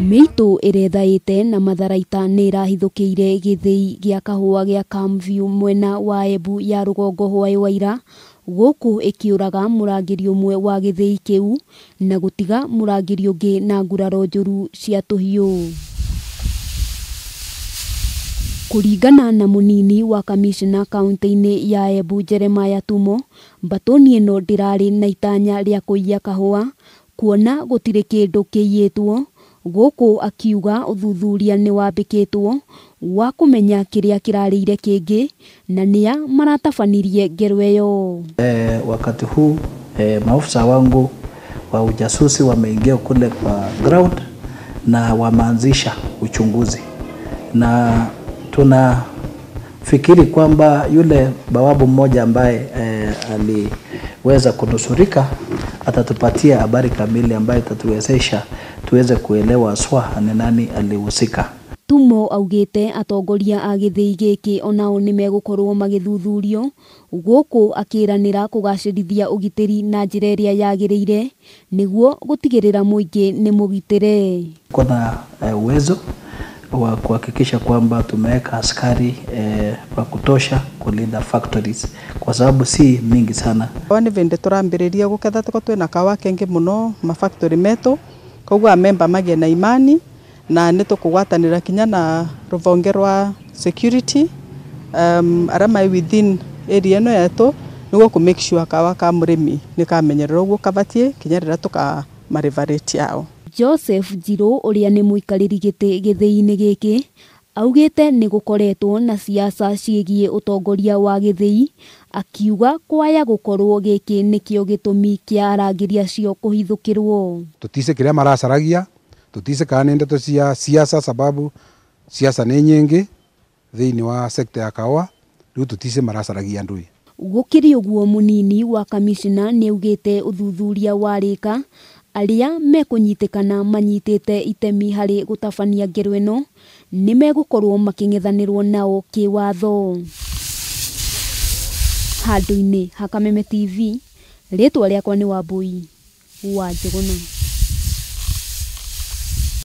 Meitu irethaite na matharaita nirahithukiire githii gia kahua gia Camview mwena wa Embu ya rugongo hwai wa ira guku ikiuraga murangiri umwe wa githii kiu na gutiga murangiri ungi na nguraro njuru cia tuhiu. Kuringana na munini wa kamishna kaunti-ini ya Embu Jeremiah Tumo, mbatoni ino ndirari na itanya ria kuiya kahua kuona gutire kindu kiyitwo guku akiuga uthuthuria ni wambikitwo wa kumenya kiria kirarire kingi na nia maratabanirie ngero iyo. Wakati huu maafisa wangu wa ujasusi wameingia kule kwa ground na wameanzisha uchunguzi, na tunafikiri kwamba yule bawabu mmoja ambaye aliweza kunusurika atatupatia habari kamili ambayo itatuwezesha tuweze kuelewa aswa ni nani alihusika. Tumo augite atongoria a githii giki onao ni megukorwo magithuthurio guku akiranira kugacirithia ugitiri na njira iria yagiriire niguo gutigirira muingi ni mugitire. Kuna uwezo wa kuhakikisha kwamba tumeweka askari wa kutosha kulinda factories kwa sababu si mingi sana. Wani vende turambiriria guketha tuko twina kawa kengi muno ma factory meto koguo member magie na imani na nitukugwatanira kinya na ruvonge rwa security arama within area no yetu niguo ku make sure kawa ka murimi nikamenyerera uguo kabatie kinya rira tuka marivarate yao. Joseph Njiro uria ni muikariri giti githii-ini giki augite ni gukoretwo na siasa ciegie utongoria wa githii, akiuga kwaya gukorwo giki nikio gitumi kia arangiri acio kuhithukirwo. Tutise kiria maracaragia, tutise kana ndeto cia siasa sababu siasa ni nyingi thiini wa sekta ya kawa, riu tutise maracaragia ndui. Gukiri uguo munini wa kamishna ni augite uthuthuria warika aria mekunyitikana manyitite itemi hari gutabania ngero ino ni megukorwo making'ethanirwo nao kiwatho. Handu-ini ha Kameme TV, ritwa riakwa ni Wambui wa Njuguna.